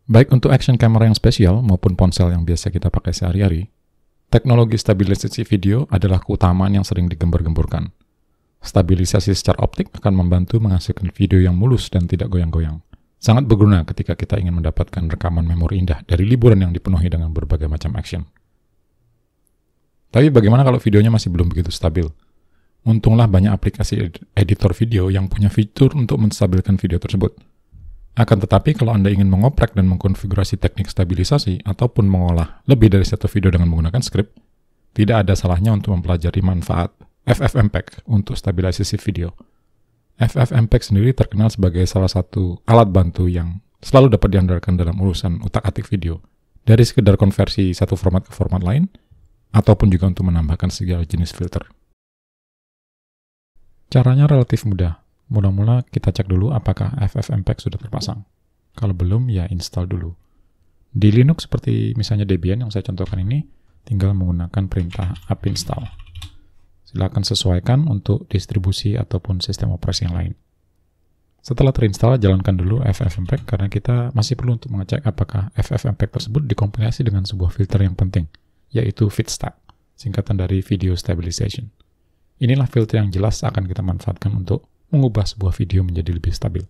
Baik untuk action camera yang spesial maupun ponsel yang biasa kita pakai sehari-hari, teknologi stabilisasi video adalah keutamaan yang sering digembar-gemburkan. Stabilisasi secara optik akan membantu menghasilkan video yang mulus dan tidak goyang-goyang. Sangat berguna ketika kita ingin mendapatkan rekaman memori indah dari liburan yang dipenuhi dengan berbagai macam action. Tapi bagaimana kalau videonya masih belum begitu stabil? Untunglah banyak aplikasi editor video yang punya fitur untuk menstabilkan video tersebut. Akan tetapi kalau Anda ingin mengoprek dan mengkonfigurasi teknik stabilisasi ataupun mengolah lebih dari satu video dengan menggunakan skrip, tidak ada salahnya untuk mempelajari manfaat FFmpeg untuk stabilisasi video. FFmpeg sendiri terkenal sebagai salah satu alat bantu yang selalu dapat diandalkan dalam urusan utak-atik video, dari sekedar konversi satu format ke format lain, ataupun juga untuk menambahkan segala jenis filter. Caranya relatif mudah. Mula-mula kita cek dulu apakah FFmpeg sudah terpasang. Kalau belum, ya install dulu. Di Linux seperti misalnya Debian yang saya contohkan ini, tinggal menggunakan perintah apt install. Silakan sesuaikan untuk distribusi ataupun sistem operasi yang lain. Setelah terinstall, jalankan dulu FFmpeg karena kita masih perlu untuk mengecek apakah FFmpeg tersebut dikompilasi dengan sebuah filter yang penting, yaitu FitStab, singkatan dari Video Stabilization. Inilah filter yang jelas akan kita manfaatkan untuk mengubah sebuah video menjadi lebih stabil.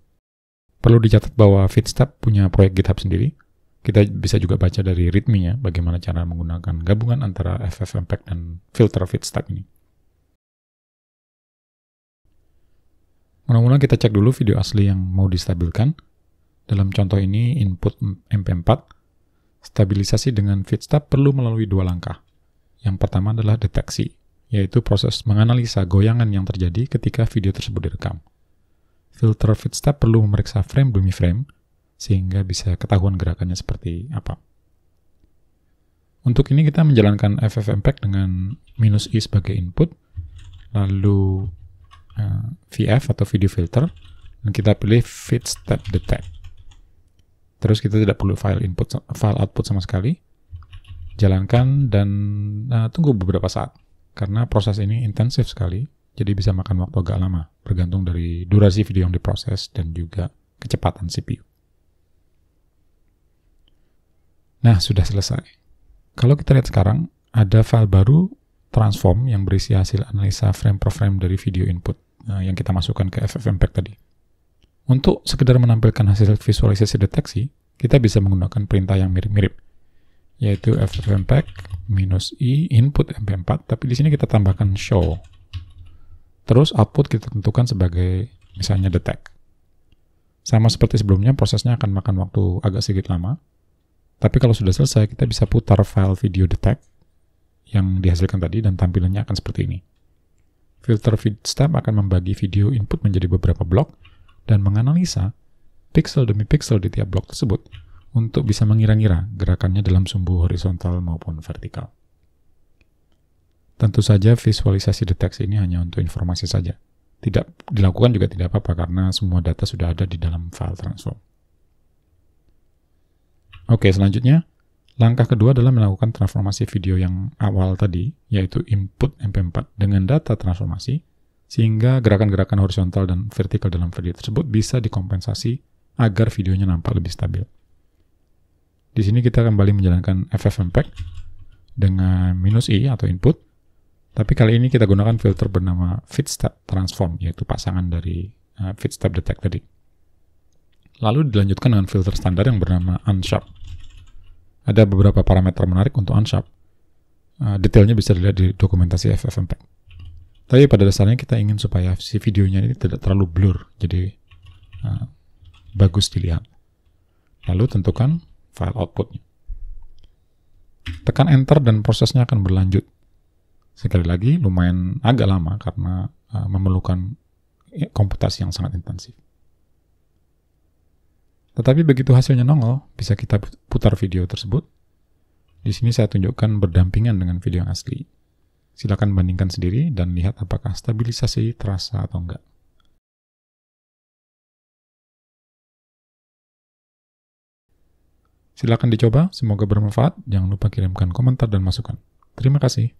Perlu dicatat bahwa FitStab punya proyek GitHub sendiri. Kita bisa juga baca dari readme-nya bagaimana cara menggunakan gabungan antara FFmpeg dan filter FitStab ini. Mula-mula kita cek dulu video asli yang mau distabilkan. Dalam contoh ini input MP4. Stabilisasi dengan FitStab perlu melalui dua langkah. Yang pertama adalah deteksi, yaitu proses menganalisa goyangan yang terjadi ketika video tersebut direkam. Filter FitStab perlu memeriksa frame demi frame, sehingga bisa ketahuan gerakannya seperti apa. Untuk ini kita menjalankan FFmpeg dengan -i sebagai input, lalu VF atau video filter, dan kita pilih FitStab detect. Terus kita tidak perlu file output sama sekali. Jalankan dan tunggu beberapa saat. Karena proses ini intensif sekali, jadi bisa makan waktu agak lama, bergantung dari durasi video yang diproses dan juga kecepatan CPU. Nah, sudah selesai. Kalau kita lihat sekarang, ada file baru transform yang berisi hasil analisa frame per frame dari video input yang kita masukkan ke FFmpeg tadi. Untuk sekedar menampilkan hasil visualisasi deteksi, kita bisa menggunakan perintah yang mirip-mirip, yaitu FFmpeg -i input MP4, tapi di sini kita tambahkan show. Terus output kita tentukan sebagai misalnya detect. Sama seperti sebelumnya, prosesnya akan makan waktu agak sedikit lama. Tapi kalau sudah selesai, kita bisa putar file video detect yang dihasilkan tadi dan tampilannya akan seperti ini. Filter FitStab akan membagi video input menjadi beberapa blok dan menganalisa pixel demi pixel di tiap blok tersebut untuk bisa mengira-ngira gerakannya dalam sumbu horizontal maupun vertikal. Tentu saja visualisasi deteksi ini hanya untuk informasi saja. Tidak dilakukan juga tidak apa-apa karena semua data sudah ada di dalam file transform. Oke, selanjutnya, langkah kedua adalah melakukan transformasi video yang awal tadi, yaitu input MP4 dengan data transformasi, sehingga gerakan-gerakan horizontal dan vertikal dalam video tersebut bisa dikompensasi agar videonya nampak lebih stabil. Di sini kita kembali menjalankan FFmpeg dengan -i atau input, tapi kali ini kita gunakan filter bernama FitStab Transform, yaitu pasangan dari FitStab Detect tadi. Lalu dilanjutkan dengan filter standar yang bernama Unsharp. Ada beberapa parameter menarik untuk Unsharp. Detailnya bisa dilihat di dokumentasi FFmpeg. Tapi pada dasarnya kita ingin supaya si videonya ini tidak terlalu blur, jadi bagus dilihat. Lalu tentukan file outputnya. Tekan enter dan prosesnya akan berlanjut. Sekali lagi lumayan agak lama karena memerlukan komputasi yang sangat intensif. Tetapi begitu hasilnya nongol, bisa kita putar video tersebut. Di sini saya tunjukkan berdampingan dengan video yang asli. Silakan bandingkan sendiri dan lihat apakah stabilisasi terasa atau enggak. Silakan dicoba, semoga bermanfaat. Jangan lupa kirimkan komentar dan masukan. Terima kasih.